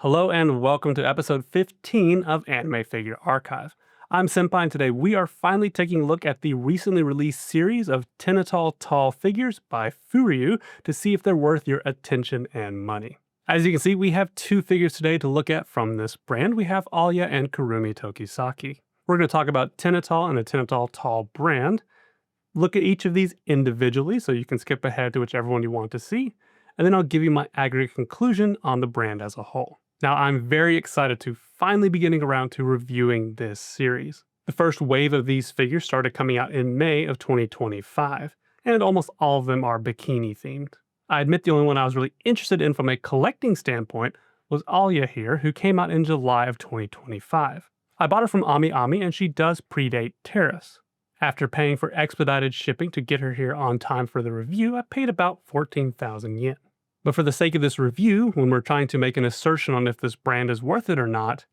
Hello and welcome to episode 15 of Anime Figure Archive. I'm Senpai and today we are finally taking a look at the recently released series of Tenitol Tall figures by FuRyu to see if they're worth your attention and money. As you can see, we have two figures today to look at from this brand. We have Alya and Kurumi Tokisaki. We're going to talk about Tenitol and the Tenitol Tall brand, look at each of these individually so you can skip ahead to whichever one you want to see, and then I'll give you my aggregate conclusion on the brand as a whole. Now, I'm very excited to finally be getting around to reviewing this series. The first wave of these figures started coming out in May of 2025, and almost all of them are bikini themed. I admit the only one I was really interested in from a collecting standpoint was Alya here, who came out in July of 2025. I bought her from Ami Ami, and she does predate tariffs. After paying for expedited shipping to get her here on time for the review, I paid about 14,000 yen. But for the sake of this review, when we're trying to make an assertion on if this brand is worth it or not,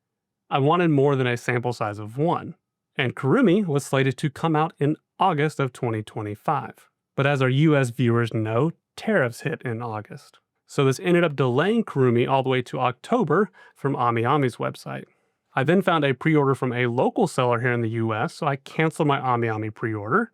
I wanted more than a sample size of one. And Kurumi was slated to come out in August of 2025. But as our US viewers know, tariffs hit in August. So this ended up delaying Kurumi all the way to October from Ami Ami's website. I then found a pre-order from a local seller here in the US, so I canceled my Ami Ami pre-order,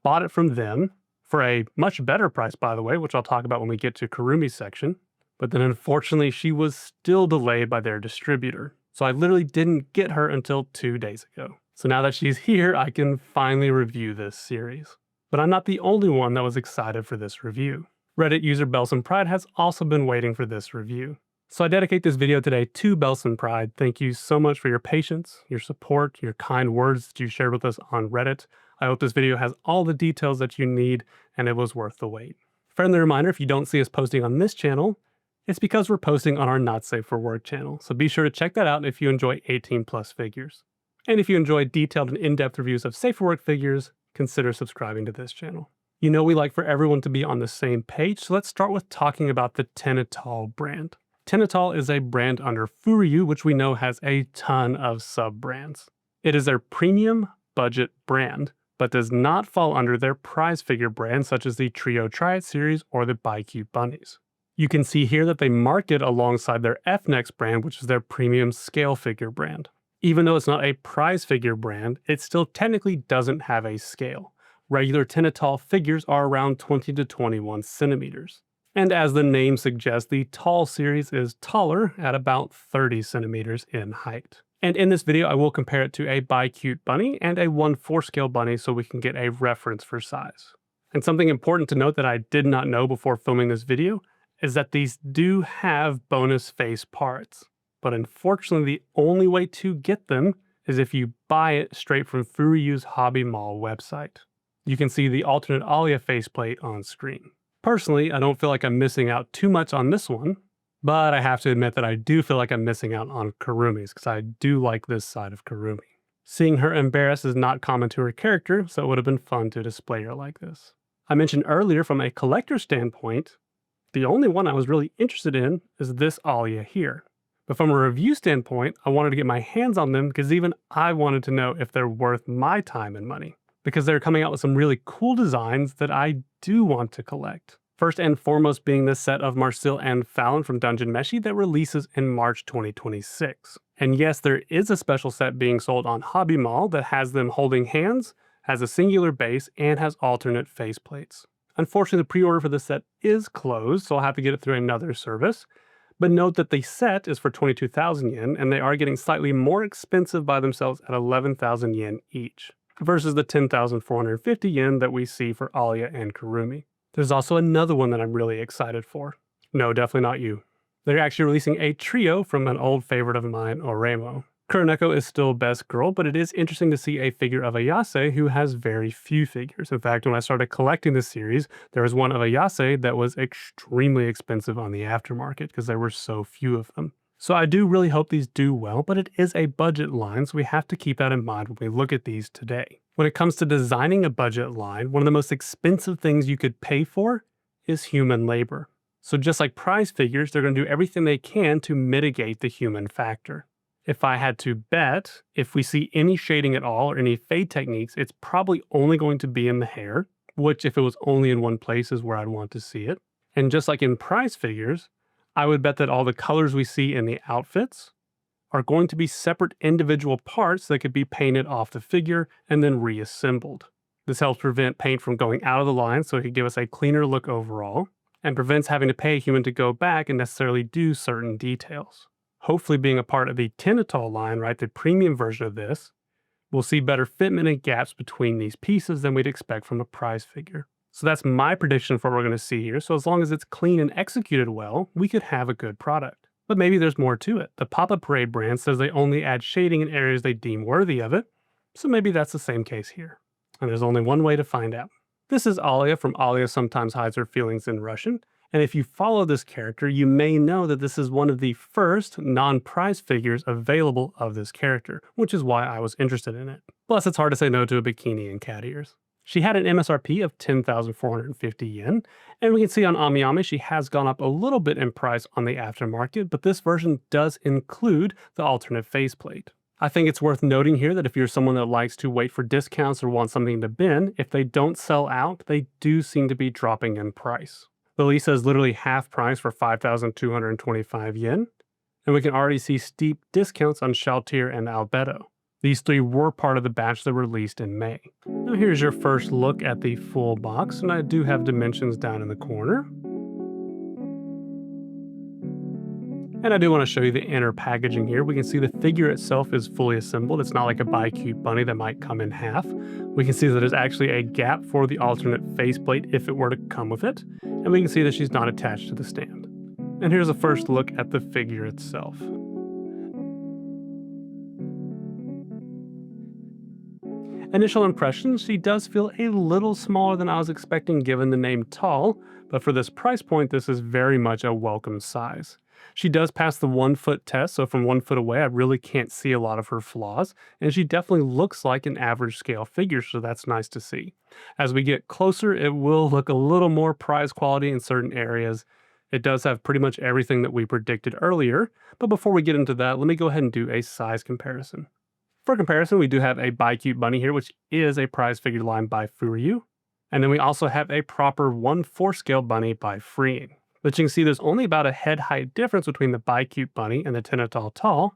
bought it from them, for a much better price, by the way, which I'll talk about when we get to Kurumi's section. But then unfortunately, she was still delayed by their distributor. So I literally didn't get her until 2 days ago. So now that she's here, I can finally review this series. But I'm not the only one that was excited for this review. Reddit user Belson Pride has also been waiting for this review. So I dedicate this video today to Belson Pride. Thank you so much for your patience, your support, your kind words that you shared with us on Reddit. I hope this video has all the details that you need, and it was worth the wait. Friendly reminder, if you don't see us posting on this channel, it's because we're posting on our Not Safe for Work channel, so be sure to check that out if you enjoy 18+ figures. And if you enjoy detailed and in-depth reviews of Safe for Work figures, consider subscribing to this channel. You know we like for everyone to be on the same page, so let's start with talking about the Tenitol brand. Tenitol is a brand under FuRyu, which we know has a ton of sub-brands. It is their premium budget brand, but does not fall under their prize figure brands such as the Trio Try It series or the Buy Cute Bunnies. You can see here that they market alongside their F-Next brand, which is their premium scale figure brand. Even though it's not a prize figure brand, it still technically doesn't have a scale. Regular Tenitol figures are around 20 to 21 centimeters. And as the name suggests, the Tall series is taller at about 30 centimeters in height. And in this video, I will compare it to a Buy Cute Bunny and a 1/4 scale bunny so we can get a reference for size. And something important to note that I did not know before filming this video is that these do have bonus face parts. But unfortunately, the only way to get them is if you buy it straight from FuRyu's Hobby Mall website. You can see the alternate Alya faceplate on screen. Personally, I don't feel like I'm missing out too much on this one, but I have to admit that I do feel like I'm missing out on Kurumi's because I do like this side of Kurumi. Seeing her embarrassed is not common to her character, so it would have been fun to display her like this. I mentioned earlier from a collector standpoint, the only one I was really interested in is this Alya here. But from a review standpoint, I wanted to get my hands on them because even I wanted to know if they're worth my time and money, because they're coming out with some really cool designs that I do want to collect. First and foremost being this set of Marcel and Fallon from Dungeon Meshi that releases in March 2026. And yes, there is a special set being sold on Hobby Mall that has them holding hands, has a singular base, and has alternate faceplates. Unfortunately, the pre-order for this set is closed, so I'll have to get it through another service. But note that the set is for 22,000 yen, and they are getting slightly more expensive by themselves at 11,000 yen each, versus the 10,450 yen that we see for Alya and Kurumi. There's also another one that I'm really excited for. No, definitely not you. They're actually releasing a trio from an old favorite of mine, Oremo. Kuroneko is still best girl, but it is interesting to see a figure of Ayase who has very few figures. In fact, when I started collecting this series, there was one of Ayase that was extremely expensive on the aftermarket because there were so few of them. So I do really hope these do well, but it is a budget line, so we have to keep that in mind when we look at these today. When it comes to designing a budget line, one of the most expensive things you could pay for is human labor. So just like prize figures, they're going to do everything they can to mitigate the human factor. If I had to bet, if we see any shading at all or any fade techniques, it's probably only going to be in the hair, which if it was only in one place is where I'd want to see it. And just like in prize figures, I would bet that all the colors we see in the outfits are going to be separate individual parts that could be painted off the figure and then reassembled. This helps prevent paint from going out of the line so it can give us a cleaner look overall, and prevents having to pay a human to go back and necessarily do certain details. Hopefully being a part of the Tenitol line, right, the premium version of this, we'll see better fitment and gaps between these pieces than we'd expect from a prize figure. So that's my prediction for what we're going to see here. So as long as it's clean and executed well, we could have a good product. But maybe there's more to it. The Pop-Up Parade brand says they only add shading in areas they deem worthy of it, so maybe that's the same case here. And there's only one way to find out. This is Alya from Alya Sometimes Hides Her Feelings in Russian, and if you follow this character, you may know that this is one of the first non-prize figures available of this character, which is why I was interested in it. Plus, it's hard to say no to a bikini and cat ears. She had an MSRP of 10,450 yen, and we can see on AmiAmi she has gone up a little bit in price on the aftermarket, but this version does include the alternate faceplate. I think it's worth noting here that if you're someone that likes to wait for discounts or want something to bin, if they don't sell out, they do seem to be dropping in price. The Lisa is literally half price for 5,225 yen, and we can already see steep discounts on Shaltir and Albedo. These three were part of the batch that were released in May. Now here's your first look at the full box, and I do have dimensions down in the corner. And I do want to show you the inner packaging here. We can see the figure itself is fully assembled. It's not like a bi-cute bunny that might come in half. We can see that there's actually a gap for the alternate faceplate if it were to come with it. And we can see that she's not attached to the stand. And here's a first look at the figure itself. Initial impressions, she does feel a little smaller than I was expecting given the name Tall, but for this price point, this is very much a welcome size. She does pass the 1 foot test, so from 1 foot away, I really can't see a lot of her flaws, and she definitely looks like an average scale figure, so that's nice to see. As we get closer, it will look a little more prize quality in certain areas. It does have pretty much everything that we predicted earlier, but before we get into that, let me go ahead and do a size comparison. For comparison, we do have a bi-cute bunny here, which is a prize figure line by FuRyu, and then we also have a proper 1/4 scale bunny by Freeing. But you can see there's only about a head height difference between the bi-cute bunny and the Tenitol Tall,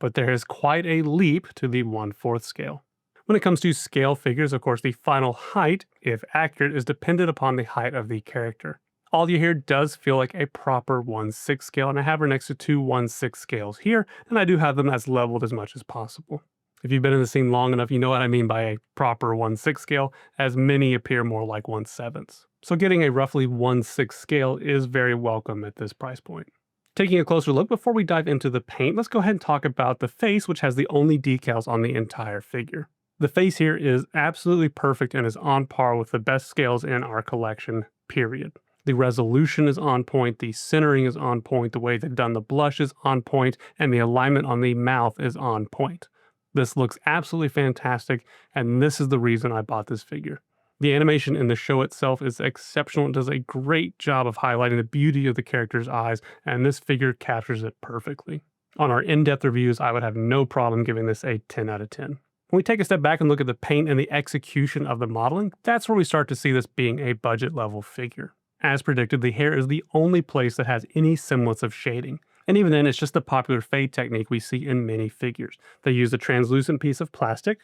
but there is quite a leap to the 1/4 scale. When it comes to scale figures, of course, the final height, if accurate, is dependent upon the height of the character. Alya here does feel like a proper 1/6 scale, and I have her next to two 1/6 scales here, and I do have them as leveled as much as possible. If you've been in the scene long enough, you know what I mean by a proper 1/6 scale, as many appear more like 1/7. So getting a roughly 1/6 scale is very welcome at this price point. Taking a closer look before we dive into the paint, let's go ahead and talk about the face, which has the only decals on the entire figure. The face here is absolutely perfect and is on par with the best scales in our collection, period. The resolution is on point, the centering is on point, the way they've done the blush is on point, and the alignment on the mouth is on point. This looks absolutely fantastic, and this is the reason I bought this figure. The animation in the show itself is exceptional. It does a great job of highlighting the beauty of the character's eyes, and this figure captures it perfectly. On our in-depth reviews, I would have no problem giving this a 10 out of 10. When we take a step back and look at the paint and the execution of the modeling, that's where we start to see this being a budget-level figure. As predicted, the hair is the only place that has any semblance of shading. And even then, it's just the popular fade technique we see in many figures. They use a translucent piece of plastic,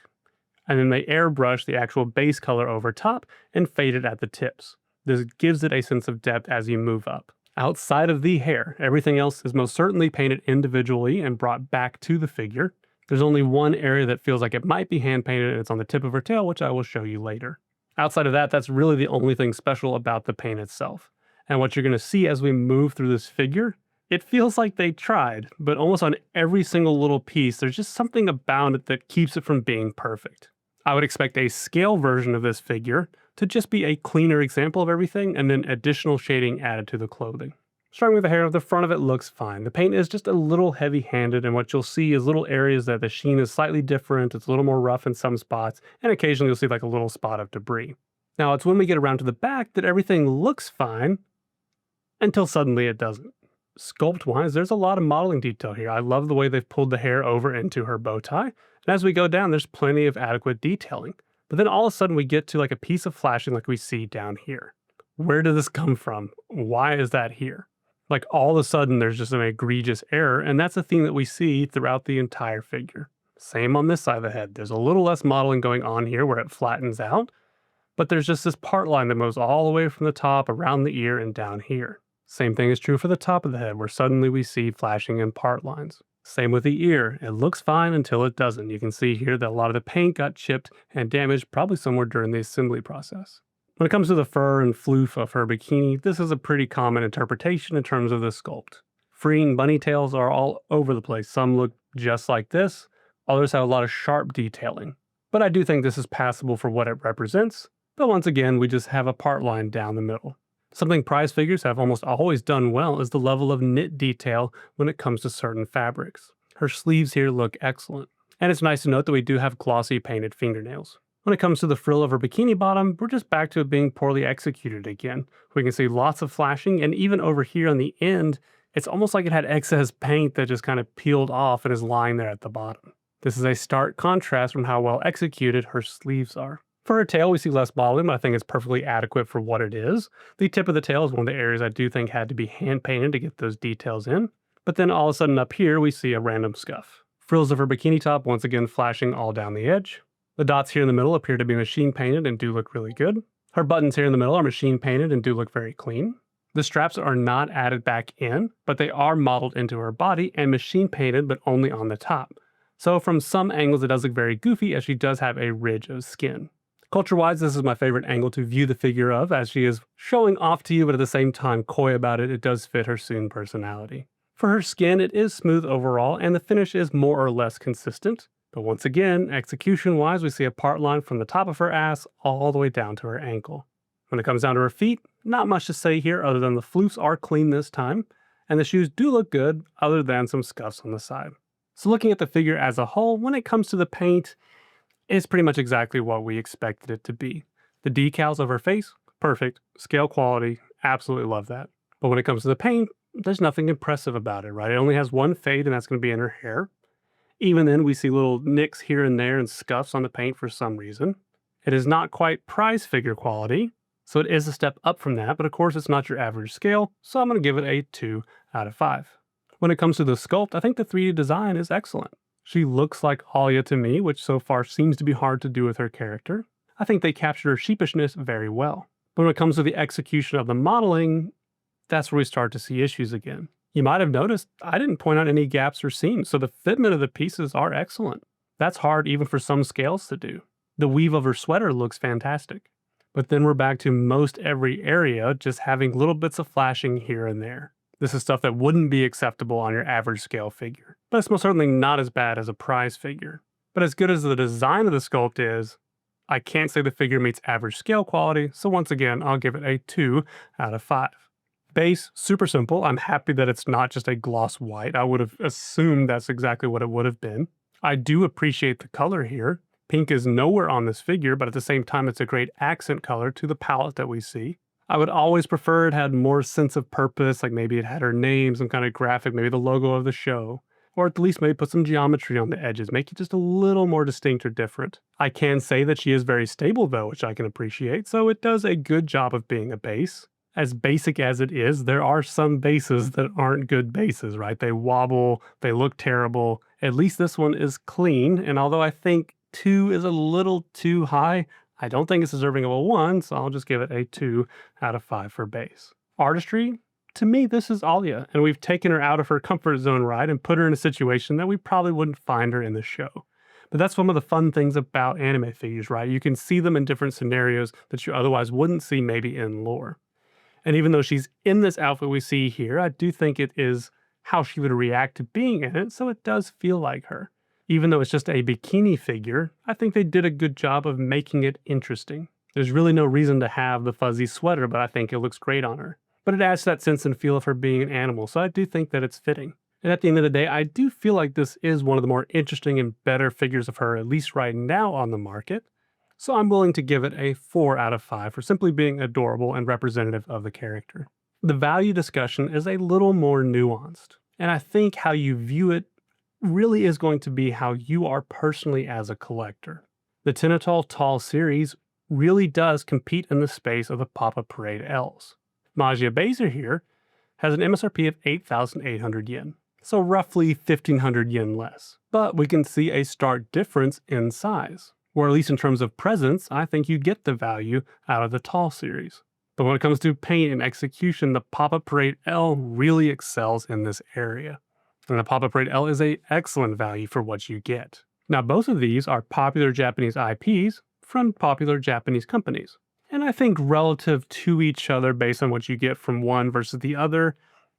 and then they airbrush the actual base color over top and fade it at the tips. This gives it a sense of depth as you move up. Outside of the hair, everything else is most certainly painted individually and brought back to the figure. There's only one area that feels like it might be hand painted, and it's on the tip of her tail, which I will show you later. Outside of that, that's really the only thing special about the paint itself. And what you're going to see as we move through this figure, it feels like they tried, but almost on every single little piece, there's just something about it that keeps it from being perfect. I would expect a scale version of this figure to just be a cleaner example of everything and then additional shading added to the clothing. Starting with the hair, the front of it looks fine. The paint is just a little heavy-handed, and what you'll see is little areas that the sheen is slightly different, it's a little more rough in some spots, and occasionally you'll see like a little spot of debris. Now, it's when we get around to the back that everything looks fine, until suddenly it doesn't. Sculpt-wise, there's a lot of modeling detail here. I love the way they've pulled the hair over into her bow tie, and as we go down, there's plenty of adequate detailing. But then all of a sudden we get to like a piece of flashing like we see down here. Where did this come from? Why is that here? Like all of a sudden there's just an egregious error, and that's a theme that we see throughout the entire figure. Same on this side of the head. There's a little less modeling going on here where it flattens out, but there's just this part line that moves all the way from the top around the ear and down here. Same thing is true for the top of the head, where suddenly we see flashing in part lines. Same with the ear. It looks fine until it doesn't. You can see here that a lot of the paint got chipped and damaged probably somewhere during the assembly process. When it comes to the fur and floof of her bikini, this is a pretty common interpretation in terms of the sculpt. Freeing bunny tails are all over the place. Some look just like this, others have a lot of sharp detailing. But I do think this is passable for what it represents, but once again, we just have a part line down the middle. Something prize figures have almost always done well is the level of knit detail when it comes to certain fabrics. Her sleeves here look excellent. And it's nice to note that we do have glossy painted fingernails. When it comes to the frill of her bikini bottom, we're just back to it being poorly executed again. We can see lots of flashing, and even over here on the end, it's almost like it had excess paint that just kind of peeled off and is lying there at the bottom. This is a stark contrast from how well executed her sleeves are. For her tail, we see less modeling, but I think it's perfectly adequate for what it is. The tip of the tail is one of the areas I do think had to be hand painted to get those details in. But then all of a sudden up here, we see a random scuff. Frills of her bikini top once again flashing all down the edge. The dots here in the middle appear to be machine painted and do look really good. Her buttons here in the middle are machine painted and do look very clean. The straps are not added back in, but they are modeled into her body and machine painted, but only on the top. So from some angles it does look very goofy, as she does have a ridge of skin. Culture-wise, this is my favorite angle to view the figure of, as she is showing off to you, but at the same time coy about it. It does fit her Soon personality. For her skin, it is smooth overall, and the finish is more or less consistent. But once again, execution-wise, we see a part line from the top of her ass all the way down to her ankle. When it comes down to her feet, not much to say here other than the floofs are clean this time, and the shoes do look good other than some scuffs on the side. So looking at the figure as a whole, when it comes to the paint, it's pretty much exactly what we expected it to be. The decals of her face, perfect. Scale quality, absolutely love that. But when it comes to the paint, there's nothing impressive about it, right? It only has one fade, and that's going to be in her hair. Even then, we see little nicks here and there and scuffs on the paint for some reason. It is not quite prize figure quality, so it is a step up from that, but of course it's not your average scale, so I'm going to give it a 2 out of 5. When it comes to the sculpt, I think the 3D design is excellent. She looks like Alya to me, which so far seems to be hard to do with her character. I think they captured her sheepishness very well. But when it comes to the execution of the modeling, that's where we start to see issues again. You might have noticed I didn't point out any gaps or seams, so the fitment of the pieces are excellent. That's hard even for some scales to do. The weave of her sweater looks fantastic. But then we're back to most every area just having little bits of flashing here and there. This is stuff that wouldn't be acceptable on your average scale figure. But it's most certainly not as bad as a prize figure. But as good as the design of the sculpt is, I can't say the figure meets average scale quality, so once again, I'll give it a 2 out of 5. Base, super simple. I'm happy that it's not just a gloss white. I would have assumed that's exactly what it would have been. I do appreciate the color here. Pink is nowhere on this figure, but at the same time, it's a great accent color to the palette that we see. I would always prefer it had more sense of purpose, like maybe it had her name, some kind of graphic, maybe the logo of the show. Or at least maybe put some geometry on the edges, make it just a little more distinct or different. I can say that she is very stable though, which I can appreciate, so it does a good job of being a base. As basic as it is, there are some bases that aren't good bases, right? They wobble, they look terrible. At least this one is clean, and although I think 2 is a little too high, I don't think it's deserving of a 1, so I'll just give it a 2 out of 5 for base. Artistry, to me, this is Alya, and we've taken her out of her comfort zone ride and put her in a situation that we probably wouldn't find her in the show. But that's one of the fun things about anime figures, right? You can see them in different scenarios that you otherwise wouldn't see maybe in lore. And even though she's in this outfit we see here, I do think it is how she would react to being in it, so it does feel like her. Even though it's just a bikini figure, I think they did a good job of making it interesting. There's really no reason to have the fuzzy sweater, but I think it looks great on her. But it adds that sense and feel of her being an animal, so I do think that it's fitting. And at the end of the day, I do feel like this is one of the more interesting and better figures of her, at least right now on the market. So I'm willing to give it a 4 out of 5 for simply being adorable and representative of the character. The value discussion is a little more nuanced, and I think how you view it really is going to be how you are personally as a collector. The Tenitol Tall series really does compete in the space of the Papa Parade L's. Magia Baser here has an MSRP of 8,800 yen, so roughly 1,500 yen less. But we can see a stark difference in size, or at least in terms of presence, I think you get the value out of the Tall series. But when it comes to paint and execution, the Pop-Up Parade L really excels in this area. And the Pop-Up Parade L is an excellent value for what you get. Now, both of these are popular Japanese IPs from popular Japanese companies. And I think relative to each other, based on what you get from one versus the other,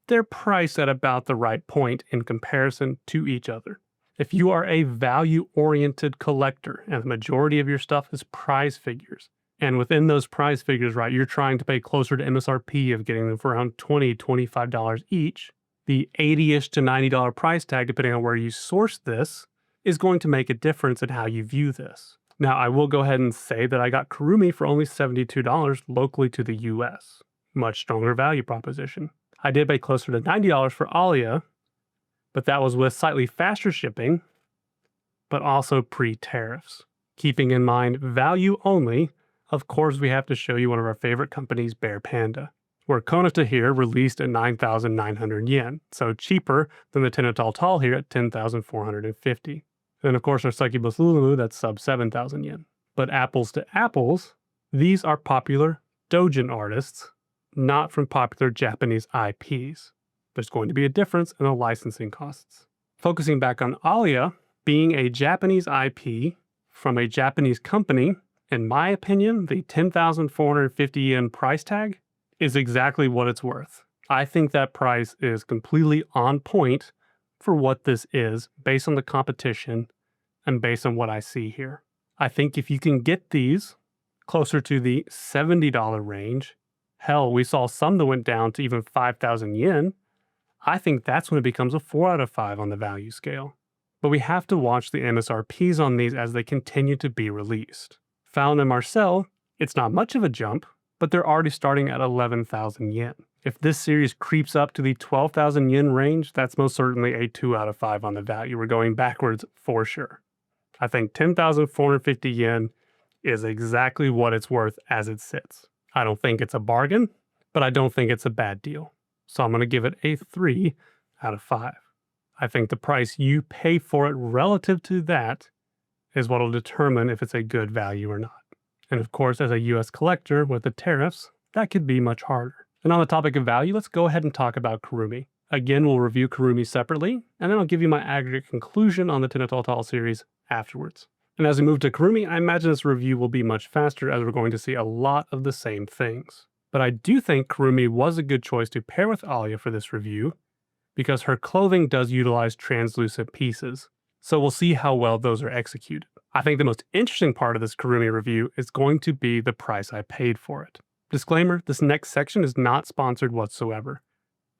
they're priced at about the right point in comparison to each other. If you are a value-oriented collector and the majority of your stuff is prize figures, and within those prize figures, right, you're trying to pay closer to MSRP of getting them for around $20, $25 each, the $80-ish to $90 price tag, depending on where you source this, is going to make a difference in how you view this. Now, I will go ahead and say that I got Kurumi for only $72 locally to the US. Much stronger value proposition. I did pay closer to $90 for Alya, but that was with slightly faster shipping, but also pre-tariffs. Keeping in mind value only, of course we have to show you one of our favorite companies, Bear Panda, where Konata here released at 9,900 yen, so cheaper than the Tenitol Tall here at 10,450. Then of course our Succubus Lulu, that's sub 7,000 yen. But apples to apples, these are popular doujin artists, not from popular Japanese IPs. There's going to be a difference in the licensing costs. Focusing back on Alya, being a Japanese IP from a Japanese company, in my opinion, the 10,450 yen price tag is exactly what it's worth. I think that price is completely on point for what this is based on the competition and based on what I see here. I think if you can get these closer to the $70 range, hell, we saw some that went down to even 5,000 yen, I think that's when it becomes a 4 out of 5 on the value scale. But we have to watch the MSRPs on these as they continue to be released. Found in Marcel, it's not much of a jump, but they're already starting at 11,000 yen. If this series creeps up to the 12,000 yen range, that's most certainly a 2 out of 5 on the value. We're going backwards for sure. I think 10,450 yen is exactly what it's worth as it sits. I don't think it's a bargain, but I don't think it's a bad deal. So I'm going to give it a 3 out of 5. I think the price you pay for it relative to that is what will determine if it's a good value or not. And of course, as a US collector with the tariffs, that could be much harder. And on the topic of value, let's go ahead and talk about Kurumi. Again, we'll review Kurumi separately, and then I'll give you my aggregate conclusion on the Tenitol Tall series afterwards. And as we move to Kurumi, I imagine this review will be much faster as we're going to see a lot of the same things. But I do think Kurumi was a good choice to pair with Alya for this review, because her clothing does utilize translucent pieces, so we'll see how well those are executed. I think the most interesting part of this Kurumi review is going to be the price I paid for it. Disclaimer, this next section is not sponsored whatsoever.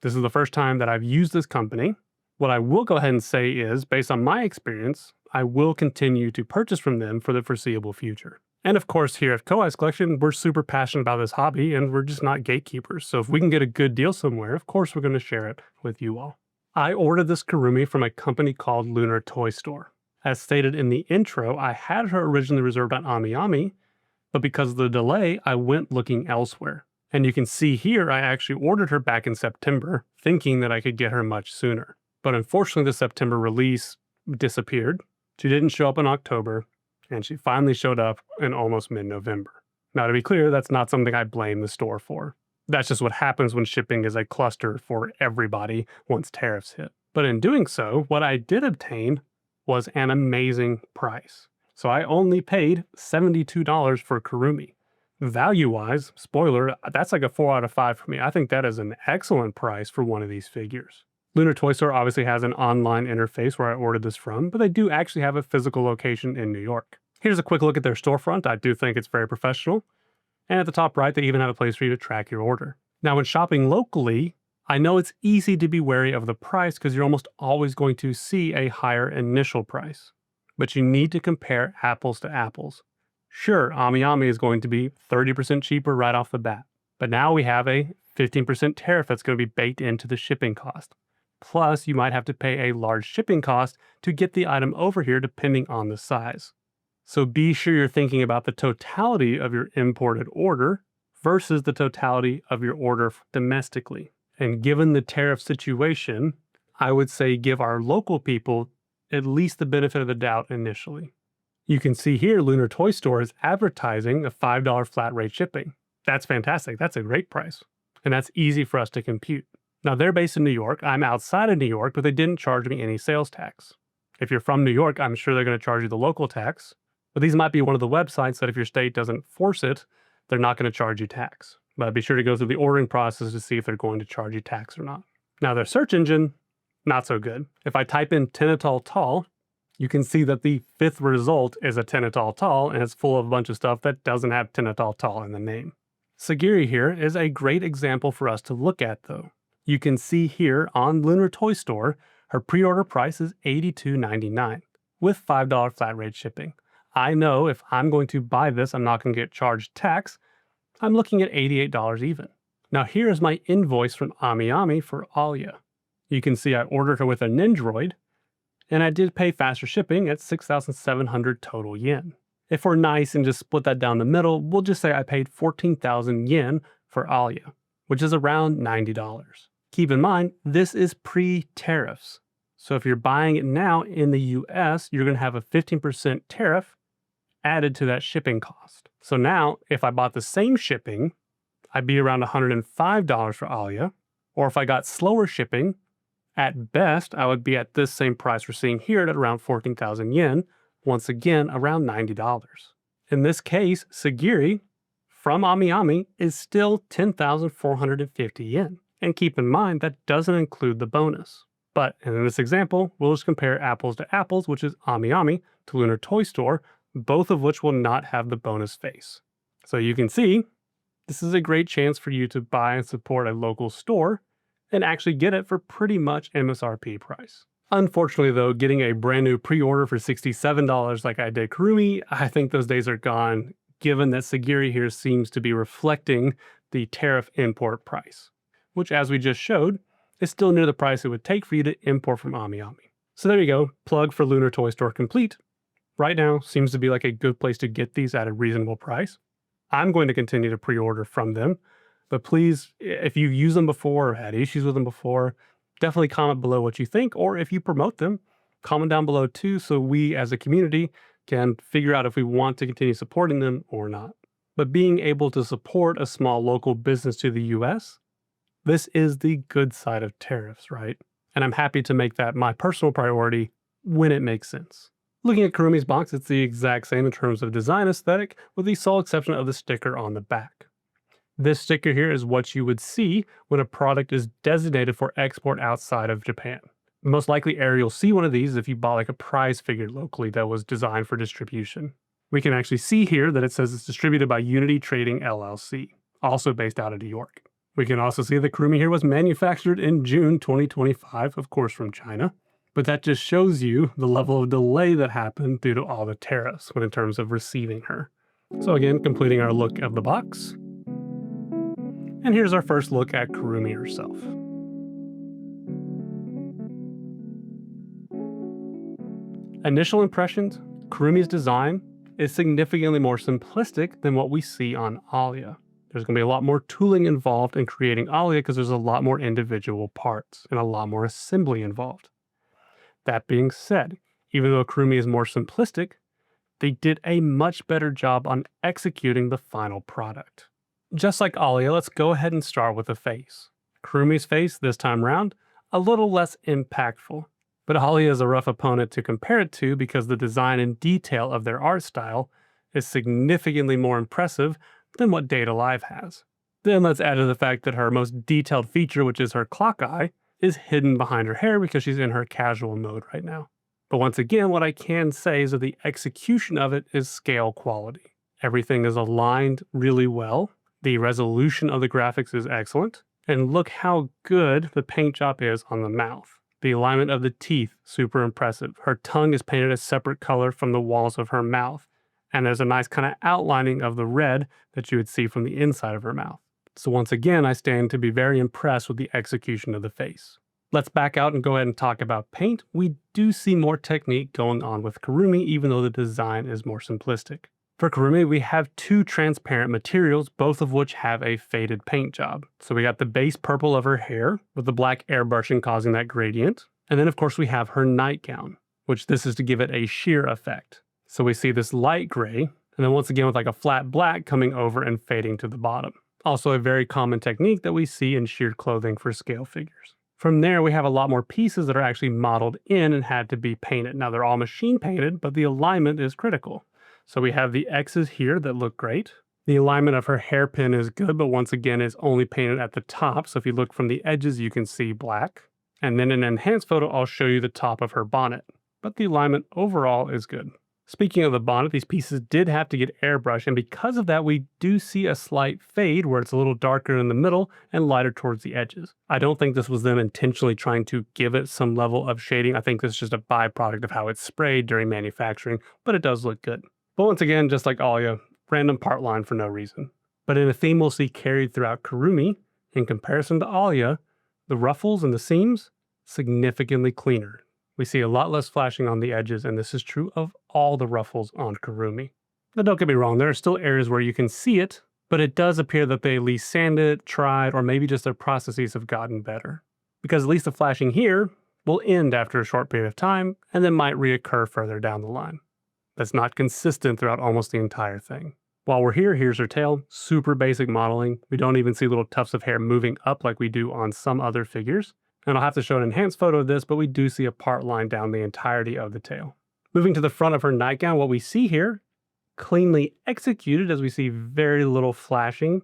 This is the first time that I've used this company. What I will go ahead and say is, based on my experience, I will continue to purchase from them for the foreseeable future. And of course, here at Kohai's Collection, we're super passionate about this hobby and we're just not gatekeepers. So if we can get a good deal somewhere, of course we're going to share it with you all. I ordered this Kurumi from a company called Lunar Toy Store. As stated in the intro, I had her originally reserved on AmiAmi, but because of the delay, I went looking elsewhere. And you can see here, I actually ordered her back in September, thinking that I could get her much sooner. But unfortunately, the September release disappeared. She didn't show up in October, and she finally showed up in almost mid-November. Now, to be clear, that's not something I blame the store for. That's just what happens when shipping is a cluster for everybody once tariffs hit. But in doing so, what I did obtain was an amazing price. So I only paid $72 for Kurumi. Value-wise, spoiler, that's like a 4 out of 5 for me. I think that is an excellent price for one of these figures. Lunar Toy Store obviously has an online interface where I ordered this from, but they do actually have a physical location in New York. Here's a quick look at their storefront. I do think it's very professional. And at the top right, they even have a place for you to track your order. Now, when shopping locally, I know it's easy to be wary of the price because you're almost always going to see a higher initial price. But you need to compare apples to apples. Sure, AmiAmi is going to be 30% cheaper right off the bat, but now we have a 15% tariff that's going to be baked into the shipping cost. Plus, you might have to pay a large shipping cost to get the item over here depending on the size. So be sure you're thinking about the totality of your imported order versus the totality of your order domestically. And given the tariff situation, I would say give our local people at least the benefit of the doubt initially. You can see here Lunar Toy Store is advertising a $5 flat rate shipping. That's fantastic. That's a great price. And that's easy for us to compute. Now they're based in New York. I'm outside of New York, but they didn't charge me any sales tax. If you're from New York, I'm sure they're going to charge you the local tax. But these might be one of the websites that if your state doesn't force it, they're not going to charge you tax. But be sure to go through the ordering process to see if they're going to charge you tax or not. Now their search engine, not so good. If I type in Tenitol Tall, you can see that the 5th result is a Tenitol Tall, and it's full of a bunch of stuff that doesn't have Tenitol Tall in the name. Sagiri here is a great example for us to look at though. You can see here on Lunar Toy Store, her pre-order price is $82.99 with $5 flat rate shipping. I know if I'm going to buy this, I'm not going to get charged tax. I'm looking at $88 even. Now here is my invoice from AmiAmi for Alya. You can see I ordered her with a Nindroid, and I did pay faster shipping at 6,700 total yen. If we're nice and just split that down the middle, we'll just say I paid 14,000 yen for Alya, which is around $90. Keep in mind, this is pre-tariffs. So if you're buying it now in the US, you're going to have a 15% tariff added to that shipping cost. So now, if I bought the same shipping, I'd be around $105 for Alya, or if I got slower shipping, at best, I would be at this same price we're seeing here at around 14,000 yen, once again, around $90. In this case, Sagiri from AmiAmi is still 10,450 yen. And keep in mind, that doesn't include the bonus. But in this example, we'll just compare apples to apples, which is AmiAmi to Lunar Toy Store, both of which will not have the bonus face. So you can see, this is a great chance for you to buy and support a local store and actually get it for pretty much MSRP price. Unfortunately though, getting a brand new pre-order for $67 like I did Kurumi, I think those days are gone, given that Sagiri here seems to be reflecting the tariff import price, which as we just showed, is still near the price it would take for you to import from AmiAmi. So there you go, plug for Lunar Toy Store complete. Right now seems to be like a good place to get these at a reasonable price. I'm going to continue to pre-order from them, but please, if you've used them before or had issues with them before, definitely comment below what you think, or if you promote them, comment down below too, so we as a community can figure out if we want to continue supporting them or not. But being able to support a small local business to the US, this is the good side of tariffs, right? And I'm happy to make that my personal priority when it makes sense. Looking at Kurumi's box, it's the exact same in terms of design aesthetic, with the sole exception of the sticker on the back. This sticker here is what you would see when a product is designated for export outside of Japan. The most likely area you'll see one of these if you bought like a prize figure locally that was designed for distribution. We can actually see here that it says it's distributed by Unity Trading LLC, also based out of New York. We can also see that Kurumi here was manufactured in June 2025, of course from China. But that just shows you the level of delay that happened due to all the tariffs when in terms of receiving her. So again, completing our look of the box. And here's our first look at Kurumi herself. Initial impressions, Kurumi's design is significantly more simplistic than what we see on Alya. There's going to be a lot more tooling involved in creating Alya because there's a lot more individual parts and a lot more assembly involved. That being said, even though Kurumi is more simplistic, they did a much better job on executing the final product. Just like Alya, let's go ahead and start with the face. Kurumi's face this time around, a little less impactful, but Alya is a rough opponent to compare it to because the design and detail of their art style is significantly more impressive than what Data Live has. Then let's add to the fact that her most detailed feature, which is her clock eye, is hidden behind her hair because she's in her casual mode right now. But once again, what I can say is that the execution of it is scale quality. Everything is aligned really well. The resolution of the graphics is excellent. And look how good the paint job is on the mouth. The alignment of the teeth, super impressive. Her tongue is painted a separate color from the walls of her mouth. And there's a nice kind of outlining of the red that you would see from the inside of her mouth. So once again, I stand to be very impressed with the execution of the face. Let's back out and go ahead and talk about paint. We do see more technique going on with Kurumi, even though the design is more simplistic. For Kurumi, we have two transparent materials, both of which have a faded paint job. So we got the base purple of her hair, with the black airbrushing causing that gradient. And then of course we have her nightgown, which this is to give it a sheer effect. So we see this light gray, and then once again with like a flat black coming over and fading to the bottom. Also a very common technique that we see in sheared clothing for scale figures. From there, we have a lot more pieces that are actually modeled in and had to be painted. Now they're all machine painted, but the alignment is critical. So we have the X's here that look great. The alignment of her hairpin is good, but once again is only painted at the top. So if you look from the edges, you can see black. And then in an enhanced photo, I'll show you the top of her bonnet. But the alignment overall is good. Speaking of the bonnet, these pieces did have to get airbrushed, and because of that, we do see a slight fade where it's a little darker in the middle and lighter towards the edges. I don't think this was them intentionally trying to give it some level of shading. I think this is just a byproduct of how it's sprayed during manufacturing, but it does look good. But once again, just like Alya, random part line for no reason. But in a theme we'll see carried throughout Kurumi, in comparison to Alya, the ruffles and the seams, significantly cleaner. We see a lot less flashing on the edges, and this is true of all the ruffles on Kurumi. Now don't get me wrong, there are still areas where you can see it, but it does appear that they at least sanded, tried, or maybe just their processes have gotten better. Because at least the flashing here will end after a short period of time, and then might reoccur further down the line. That's not consistent throughout almost the entire thing. While we're here, here's her tail, super basic modeling. We don't even see little tufts of hair moving up like we do on some other figures. And I'll have to show an enhanced photo of this, but we do see a part line down the entirety of the tail. Moving to the front of her nightgown, what we see here, cleanly executed as we see very little flashing,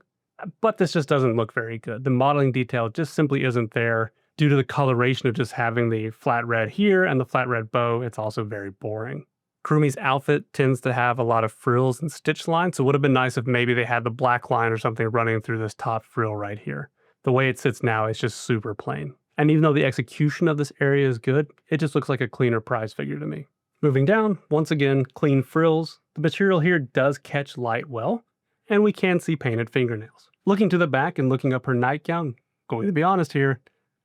but this just doesn't look very good. The modeling detail just simply isn't there due to the coloration of just having the flat red here and the flat red bow. It's also very boring. Kurumi's outfit tends to have a lot of frills and stitch lines, so it would have been nice if maybe they had the black line or something running through this top frill right here. The way it sits now is just super plain. And even though the execution of this area is good, it just looks like a cleaner prize figure to me. Moving down, once again, clean frills. The material here does catch light well, and we can see painted fingernails. Looking to the back and looking up her nightgown, going to be honest here,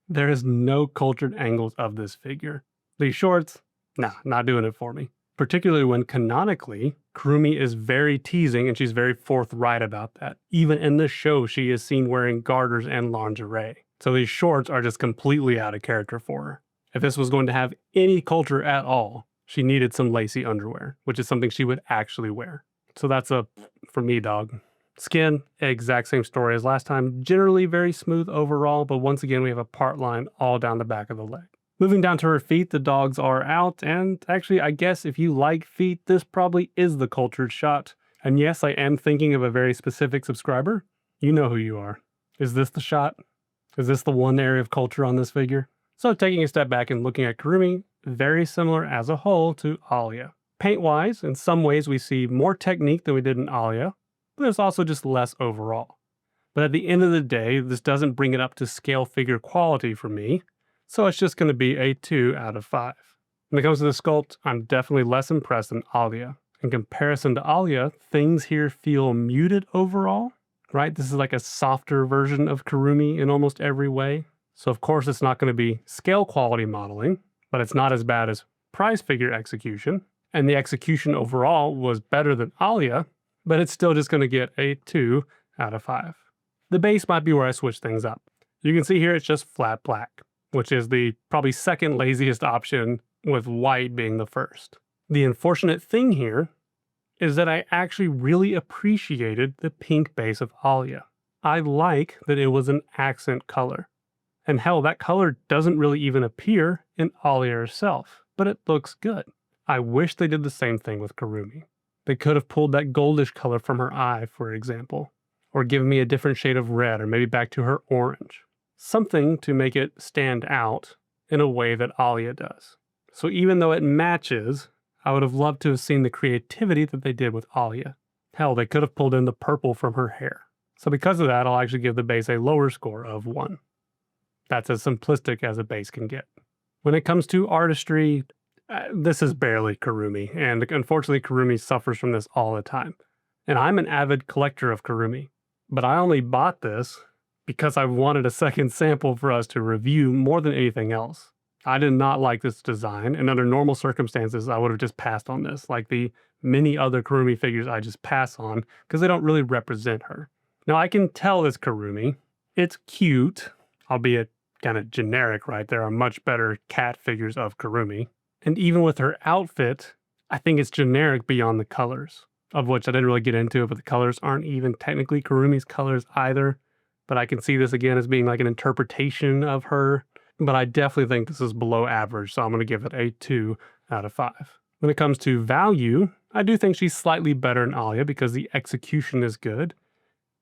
there is no cultured angles of this figure. These shorts, nah, not doing it for me. Particularly when canonically, Kurumi is very teasing and she's very forthright about that. Even in this show, she is seen wearing garters and lingerie. So these shorts are just completely out of character for her. If this was going to have any culture at all, she needed some lacy underwear, which is something she would actually wear. So that's a, for me, dog. Skin, exact same story as last time. Generally very smooth overall, but once again, we have a part line all down the back of the leg. Moving down to her feet, the dogs are out, and actually, I guess if you like feet, this probably is the cultured shot. And yes, I am thinking of a very specific subscriber. You know who you are. Is this the shot? Is this the one area of culture on this figure? So taking a step back and looking at Kurumi, very similar as a whole to Alya. Paint-wise, in some ways we see more technique than we did in Alya, but there's also just less overall. But at the end of the day, this doesn't bring it up to scale figure quality for me, so it's just going to be a 2 out of 5. When it comes to the sculpt, I'm definitely less impressed than Alya. In comparison to Alya, things here feel muted overall, right? This is like a softer version of Kurumi in almost every way. So of course it's not going to be scale quality modeling, but it's not as bad as prize figure execution. And the execution overall was better than Alya, but it's still just going to get a 2 out of 5. The base might be where I switch things up. You can see here it's just flat black, which is the probably second laziest option, with white being the first. The unfortunate thing here is that I actually really appreciated the pink base of Alya. I like that it was an accent color. And hell, that color doesn't really even appear in Alya herself, but it looks good. I wish they did the same thing with Kurumi. They could have pulled that goldish color from her eye, for example, or given me a different shade of red, or maybe back to her orange. Something to make it stand out in a way that Alya does. So even though it matches, I would have loved to have seen the creativity that they did with Alya. Hell, they could have pulled in the purple from her hair. So because of that, I'll actually give the base a lower score of 1. That's as simplistic as a base can get. When it comes to artistry, this is barely Kurumi, and unfortunately Kurumi suffers from this all the time. And I'm an avid collector of Kurumi, but I only bought this because I wanted a second sample for us to review more than anything else. I did not like this design, and under normal circumstances, I would have just passed on this. Like the many other Kurumi figures I just pass on because they don't really represent her. Now I can tell it's Kurumi. It's cute, albeit kind of generic, right? There are much better cat figures of Kurumi. And even with her outfit, I think it's generic beyond the colors, of which I didn't really get into, but the colors aren't even technically Kurumi's colors either. But I can see this again as being like an interpretation of her. But I definitely think this is below average, so I'm going to give it a 2 out of 5. When it comes to value, I do think she's slightly better than Alya because the execution is good,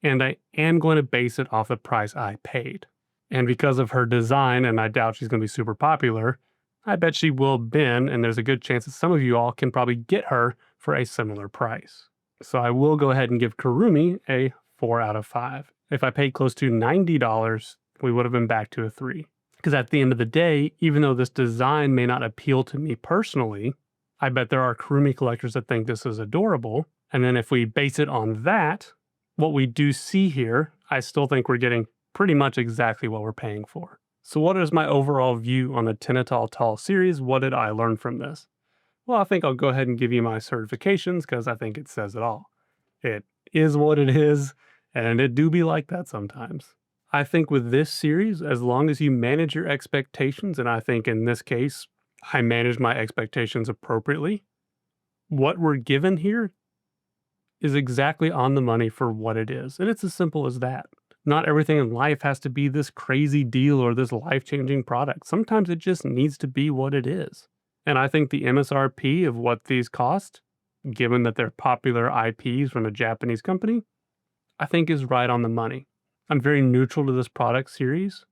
and I am going to base it off the price I paid. And because of her design, and I doubt she's going to be super popular, I bet she will bin, and there's a good chance that some of you all can probably get her for a similar price. So I will go ahead and give Kurumi a 4 out of 5. If I paid close to $90, we would have been back to a 3. Because at the end of the day, even though this design may not appeal to me personally, I bet there are Kurumi collectors that think this is adorable. And then if we base it on that, what we do see here, I still think we're getting pretty much exactly what we're paying for. So what is my overall view on the Tenitol Tall series? What did I learn from this? Well, I think I'll go ahead and give you my certifications because I think it says it all. It is what it is, and it do be like that sometimes. I think with this series, as long as you manage your expectations, and I think in this case, I managed my expectations appropriately, what we're given here is exactly on the money for what it is. And it's as simple as that. Not everything in life has to be this crazy deal or this life-changing product. Sometimes it just needs to be what it is. And I think the MSRP of what these cost, given that they're popular IPs from a Japanese company, I think is right on the money. I'm very neutral to this product series,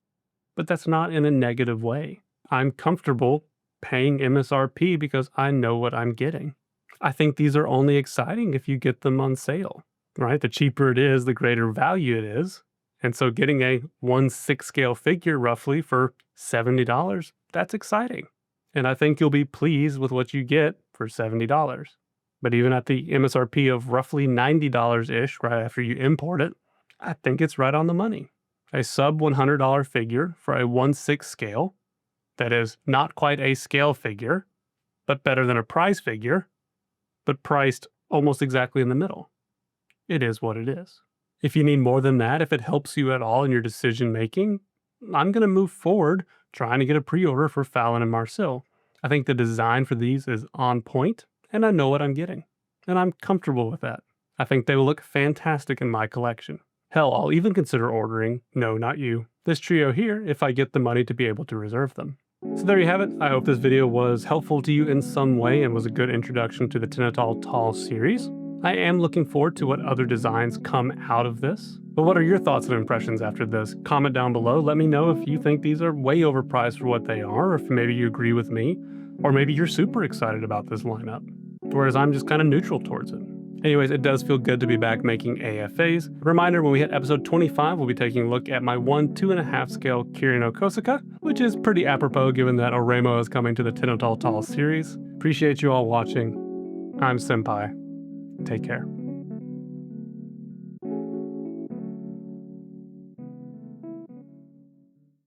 but that's not in a negative way. I'm comfortable paying MSRP because I know what I'm getting. I think these are only exciting if you get them on sale, right? The cheaper it is, the greater value it is. And so getting a 1/6 scale figure roughly for $70, that's exciting. And I think you'll be pleased with what you get for $70. But even at the MSRP of roughly $90-ish right after you import it, I think it's right on the money. A sub $100 figure for a 1/6 scale that is not quite a scale figure, but better than a prize figure, but priced almost exactly in the middle. It is what it is. If you need more than that, if it helps you at all in your decision making, I'm going to move forward trying to get a pre-order for Fallon and Marcel. I think the design for these is on point, and I know what I'm getting. And I'm comfortable with that. I think they will look fantastic in my collection. Hell, I'll even consider ordering, no, not you, this trio here if I get the money to be able to reserve them. So there you have it. I hope this video was helpful to you in some way and was a good introduction to the Tenitol Tall series. I am looking forward to what other designs come out of this. But what are your thoughts and impressions after this? Comment down below. Let me know if you think these are way overpriced for what they are, or if maybe you agree with me, or maybe you're super excited about this lineup, whereas I'm just kind of neutral towards it. Anyways, it does feel good to be back making AFAs. Reminder, when we hit episode 25, we'll be taking a look at my 1/2.5 scale Kiryu no Kosaka, which is pretty apropos given that Oremo is coming to the Tenitol Tall series. Appreciate you all watching. I'm Senpai. Take care.